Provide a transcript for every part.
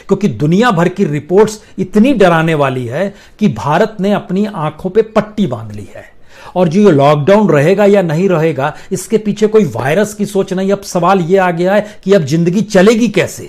क्योंकि दुनिया भर की रिपोर्ट्स इतनी डराने वाली है कि भारत ने अपनी आंखों पे पट्टी बांध ली है। और जो ये लॉकडाउन रहेगा या नहीं रहेगा, इसके पीछे कोई वायरस की सोच नहीं। अब सवाल ये आ गया है कि अब जिंदगी चलेगी कैसे,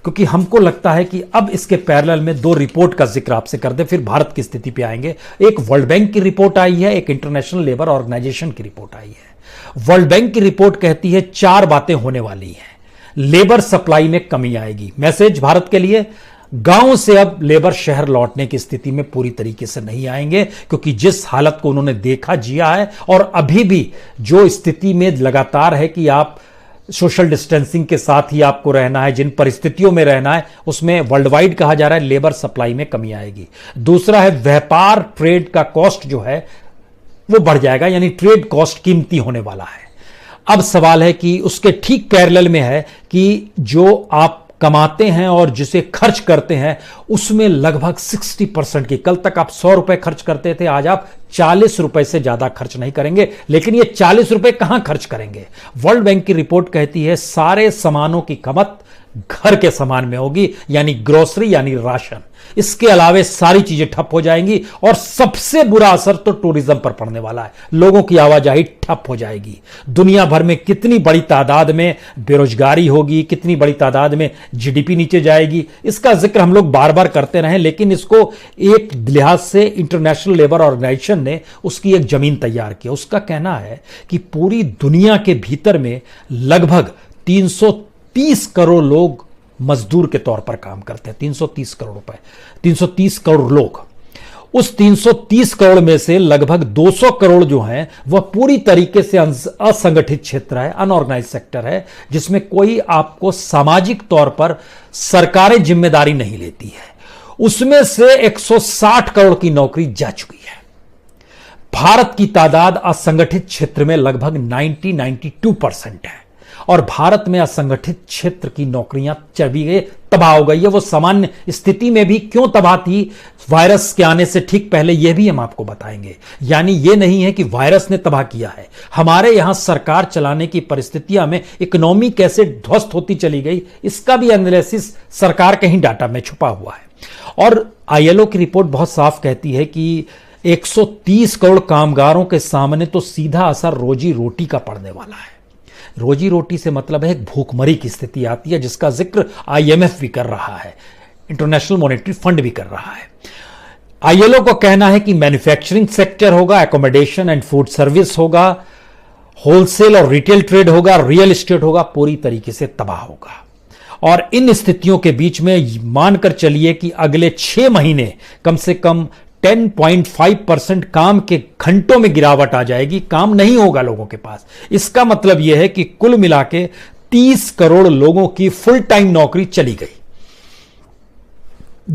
क्योंकि हमको लगता है कि अब इसके पैरेलल में दो रिपोर्ट का जिक्र आपसे कर दे, फिर भारत की स्थिति पे आएंगे। एक वर्ल्ड बैंक की रिपोर्ट आई है, एक इंटरनेशनल लेबर ऑर्गेनाइजेशन की रिपोर्ट आई है। वर्ल्ड बैंक की रिपोर्ट कहती है 4 बातें होने वाली हैं। लेबर सप्लाई में कमी आएगी। मैसेज भारत के लिए, गांव से अब लेबर शहर लौटने की स्थिति में पूरी तरीके से नहीं आएंगे, क्योंकि जिस हालत को उन्होंने देखा, जिया है, और अभी भी जो स्थिति में लगातार है कि आप सोशल डिस्टेंसिंग के साथ ही आपको रहना है, जिन परिस्थितियों में रहना है, उसमें वर्ल्ड वाइड कहा जा रहा है लेबर सप्लाई में कमी आएगी। दूसरा है व्यापार, ट्रेड का कॉस्ट जो है वो बढ़ जाएगा, यानी ट्रेड कॉस्ट कीमती होने वाला है। अब सवाल है कि उसके ठीक पैरेलल में है कि जो आप कमाते हैं और जिसे खर्च करते हैं उसमें लगभग 60% की, कल तक आप 100 रुपए खर्च करते थे, आज आप 40 रुपए से ज्यादा खर्च नहीं करेंगे। लेकिन ये 40 रुपए कहां खर्च करेंगे? वर्ल्ड बैंक की रिपोर्ट कहती है सारे सामानों की खपत घर के सामान में होगी, यानी ग्रोसरी, यानी राशन। इसके अलावे सारी चीजें ठप हो जाएंगी और सबसे बुरा असर तो टूरिज्म पर पड़ने वाला है। लोगों की आवाजाही ठप हो जाएगी। दुनिया भर में कितनी बड़ी तादाद में बेरोजगारी होगी, कितनी बड़ी तादाद में जीडीपी नीचे जाएगी, इसका जिक्र हम लोग बार बार करते रहे, लेकिन इसको एक लिहाज से इंटरनेशनल लेबर ऑर्गेनाइजेशन ने उसकी एक जमीन तैयार की। उसका कहना है कि पूरी दुनिया के भीतर में लगभग 330 करोड़ लोग मजदूर के तौर पर काम करते हैं। 330 करोड़ रुपए, 330 करोड़ लोग। उस 330 करोड़ में से लगभग 200 करोड़ जो हैं वह पूरी तरीके से असंगठित क्षेत्र है, अनऑर्गेनाइज सेक्टर है, जिसमें कोई आपको सामाजिक तौर पर सरकारें जिम्मेदारी नहीं लेती है। उसमें से 160 करोड़ की नौकरी जा चुकी है। भारत की तादाद असंगठित क्षेत्र में लगभग 92% है और भारत में असंगठित क्षेत्र की नौकरियां चली गई, तबाह हो गई है। वो सामान्य स्थिति में भी क्यों तबाह थी वायरस के आने से ठीक पहले, यह भी हम आपको बताएंगे। यानी यह नहीं है कि वायरस ने तबाह किया है, हमारे यहां सरकार चलाने की परिस्थितियां में इकोनॉमी कैसे ध्वस्त होती चली गई, इसका भी एनालिसिस सरकार के ही डाटा में छुपा हुआ है। और आईएलओ की रिपोर्ट बहुत साफ कहती है कि 130 करोड़ कामगारों के सामने तो सीधा असर रोजी रोटी का पड़ने वाला है। रोजी रोटी से मतलब है भूखमरी की स्थिति आती है, जिसका जिक्र आईएमएफ भी कर रहा है, इंटरनेशनल मॉनेटरी फंड भी कर रहा है। आईएलओ को कहना है कि मैन्युफैक्चरिंग सेक्टर होगा, एकोमोडेशन एंड फूड सर्विस होगा, होलसेल और रिटेल ट्रेड होगा, रियल एस्टेट होगा, पूरी तरीके से तबाह होगा। और इन स्थितियों के बीच में मानकर चलिए कि अगले 6 महीने कम से कम 10.5% काम के घंटों में गिरावट आ जाएगी, काम नहीं होगा लोगों के पास। इसका मतलब यह है कि कुल मिला के 30 करोड़ लोगों की फुल टाइम नौकरी चली गई।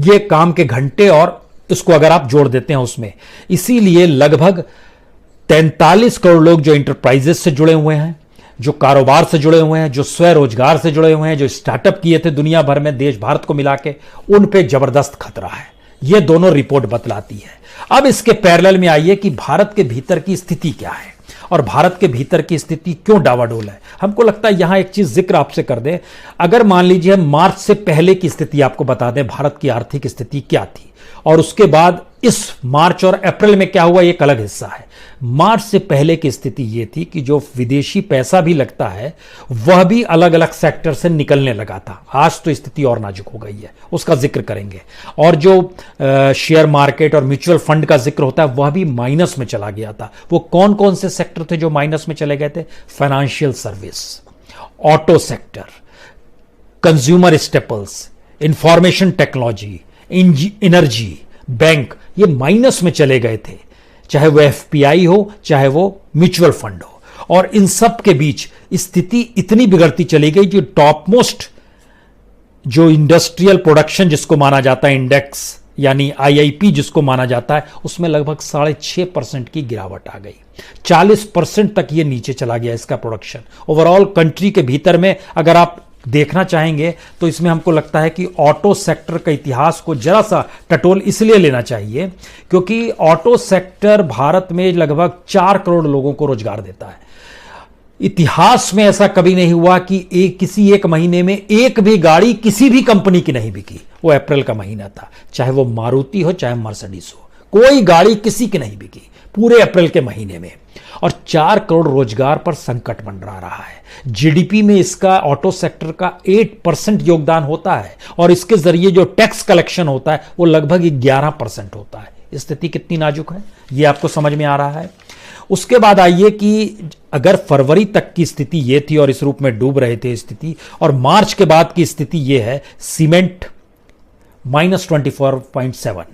यह काम के घंटे और इसको अगर आप जोड़ देते हैं उसमें, इसीलिए लगभग 43 करोड़ लोग जो इंटरप्राइजेस से जुड़े हुए हैं, जो कारोबार से जुड़े हुए हैं, जो स्वरोजगार से जुड़े हुए हैं, जो स्टार्टअप किए थे दुनिया भर में, देश भारत को मिला के, उन पे जबरदस्त खतरा है। यह दोनों रिपोर्ट बतलाती है। अब इसके पैरेलल में आइए कि भारत के भीतर की स्थिति क्या है और भारत के भीतर की स्थिति क्यों डावाडोल है। हमको लगता है यहां एक चीज जिक्र आपसे कर दें। अगर मान लीजिए मार्च से पहले की स्थिति आपको बता दें, भारत की आर्थिक स्थिति क्या थी, और उसके बाद इस मार्च और अप्रैल में क्या हुआ, एक अलग हिस्सा है। मार्च से पहले की स्थिति यह थी कि जो विदेशी पैसा भी लगता है वह भी अलग अलग सेक्टर से निकलने लगा था। आज तो स्थिति और नाजुक हो गई है, उसका जिक्र करेंगे। और जो शेयर मार्केट और म्यूचुअल फंड का जिक्र होता है वह भी माइनस में चला गया था। वो कौन कौन से सेक्टर थे जो माइनस में चले गए थे? Financial service, auto sector, consumer staples, information technology, energy, bank, ये माइनस में चले गए थे, चाहे वो एफपीआई हो, चाहे वो म्यूचुअल फंड हो। और इन सब के बीच स्थिति इतनी बिगड़ती चली गई, जो टॉप मोस्ट जो इंडस्ट्रियल प्रोडक्शन जिसको माना जाता है, इंडेक्स यानी आईआईपी जिसको माना जाता है, उसमें लगभग 6.5% की गिरावट आ गई। 40% तक ये नीचे चला गया इसका प्रोडक्शन। ओवरऑल कंट्री के भीतर में अगर आप देखना चाहेंगे तो इसमें हमको लगता है कि ऑटो सेक्टर का इतिहास को जरा सा टटोल इसलिए लेना चाहिए क्योंकि ऑटो सेक्टर भारत में लगभग 4 करोड़ लोगों को रोजगार देता है। इतिहास में ऐसा कभी नहीं हुआ कि किसी एक महीने में एक भी गाड़ी किसी भी कंपनी की नहीं बिकी। वो अप्रैल का महीना था, चाहे वो मारुति हो चाहे मर्सिडीज हो, कोई गाड़ी किसी की नहीं बिकी पूरे अप्रैल के महीने में। और 4 करोड़ रोजगार पर संकट मंडरा रहा है। जीडीपी में इसका ऑटो सेक्टर का 8% योगदान होता है और इसके जरिए जो टैक्स कलेक्शन होता है वो लगभग 11% होता है। स्थिति कितनी नाजुक है ये आपको समझ में आ रहा है। उसके बाद आइए कि अगर फरवरी तक की स्थिति ये थी और इस रूप में डूब रहे थे स्थिति, और मार्च के बाद की स्थिति ये है, cement -24.7,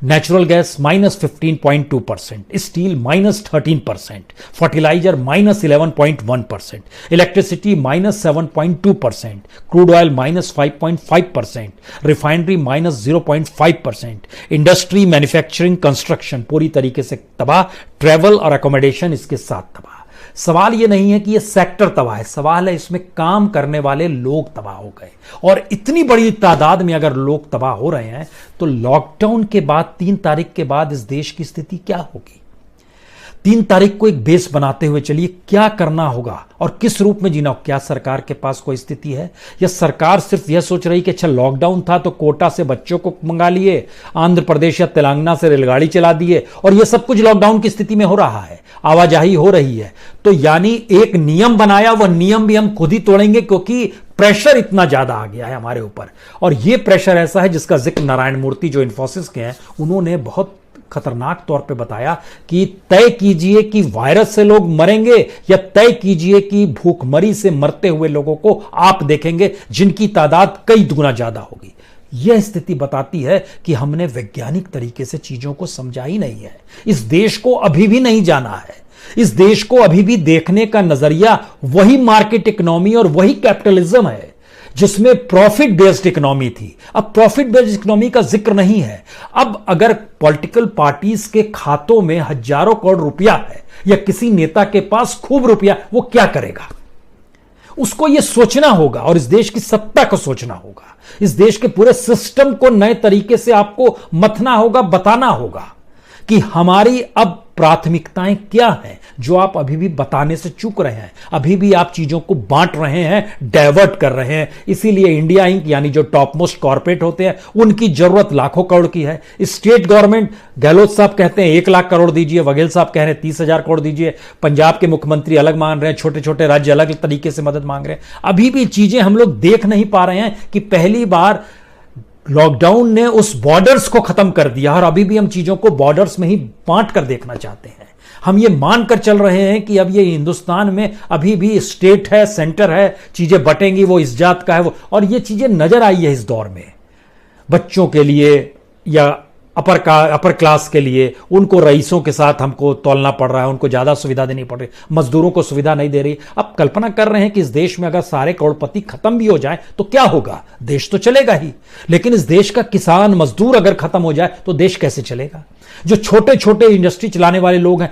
natural gas -15.2%, steel -13%, fertiliser -11.1%, electricity -7.2%, crude oil -5.5%, refinery -0.5%, industry, manufacturing, construction पूरी तरीके से तबाह, ट्रैवल और अकोमोडेशन इसके साथ तबाह। सवाल यह नहीं है कि यह सेक्टर तबाह है, सवाल है इसमें काम करने वाले लोग तबाह हो गए। और इतनी बड़ी तादाद में अगर लोग तबाह हो रहे हैं तो लॉकडाउन के बाद 3 तारीख के बाद इस देश की स्थिति क्या होगी? 3 तारीख को एक बेस बनाते हुए चलिए क्या करना होगा और किस रूप में जीना। क्या सरकार के पास कोई स्थिति है, या सरकार सिर्फ यह सोच रही कि अच्छा लॉकडाउन था तो कोटा से बच्चों को मंगा लिए, आंध्र प्रदेश या तेलंगाना से रेलगाड़ी चला दिए और यह सब कुछ लॉकडाउन की स्थिति में हो रहा है, आवाजाही हो रही है, तो यानी एक नियम बनाया, वह नियम भी हम खुद ही तोड़ेंगे क्योंकि प्रेशर इतना ज्यादा आ गया है हमारे ऊपर। और यह प्रेशर ऐसा है जिसका जिक्र नारायण मूर्ति जो इन्फोसिस के हैं उन्होंने बहुत खतरनाक तौर पे बताया कि तय कीजिए कि वायरस से लोग मरेंगे या तय कीजिए कि भूखमरी से मरते हुए लोगों को आप देखेंगे जिनकी तादाद कई गुना ज्यादा होगी। यह स्थिति बताती है कि हमने वैज्ञानिक तरीके से चीजों को समझा ही नहीं है। इस देश को अभी भी नहीं जाना है। इस देश को अभी भी देखने का नजरिया वही मार्केट इकोनॉमी और वही कैपिटलिज्म है जिसमें प्रॉफिट बेस्ड इकोनॉमी थी। अब प्रॉफिट बेस्ड इकोनॉमी का जिक्र नहीं है। अब अगर पॉलिटिकल पार्टीज के खातों में हजारों करोड़ रुपया है या किसी नेता के पास खूब रुपया, वो क्या करेगा? उसको यह सोचना होगा और इस देश की सत्ता को सोचना होगा। इस देश के पूरे सिस्टम को नए तरीके से आपको मथना होगा, बताना होगा कि हमारी अब प्राथमिकताएं क्या हैं, जो आप अभी भी बताने से चूक रहे हैं। अभी भी आप चीजों को बांट रहे हैं, डाइवर्ट कर रहे हैं। इसीलिए इंडिया इंक यानी जो टॉप मोस्ट कॉर्पोरेट होते हैं उनकी जरूरत लाखों करोड़ की है। स्टेट गवर्नमेंट, गहलोत साहब कहते हैं 1 लाख करोड़ दीजिए, बघेल साहब कह रहे हैं 30,000 करोड़ दीजिए, पंजाब के मुख्यमंत्री अलग मांग रहे हैं, छोटे छोटे राज्य अलग तरीके से मदद मांग रहे हैं। अभी भी चीजें हम लोग देख नहीं पा रहे हैं कि पहली बार लॉकडाउन ने उस बॉर्डर्स को खत्म कर दिया और अभी भी हम चीजों को बॉर्डर्स में ही बांट कर देखना चाहते हैं। हम ये मानकर चल रहे हैं कि अब ये हिंदुस्तान में अभी भी स्टेट है, सेंटर है, चीजें बटेंगी, वो इस जात का है वो, और ये चीजें नजर आई है इस दौर में। बच्चों के लिए या अपर क्लास के लिए उनको रईसों के साथ हमको तोलना पड़ रहा है, उनको ज्यादा सुविधा देनी पड़ रही, मजदूरों को सुविधा नहीं दे रही। अब कल्पना कर रहे हैं कि इस देश में अगर सारे करोड़पति खत्म भी हो जाए तो क्या होगा? देश तो चलेगा ही, लेकिन इस देश का किसान मजदूर अगर खत्म हो जाए तो देश कैसे चलेगा? जो छोटे छोटे इंडस्ट्री चलाने वाले लोग हैं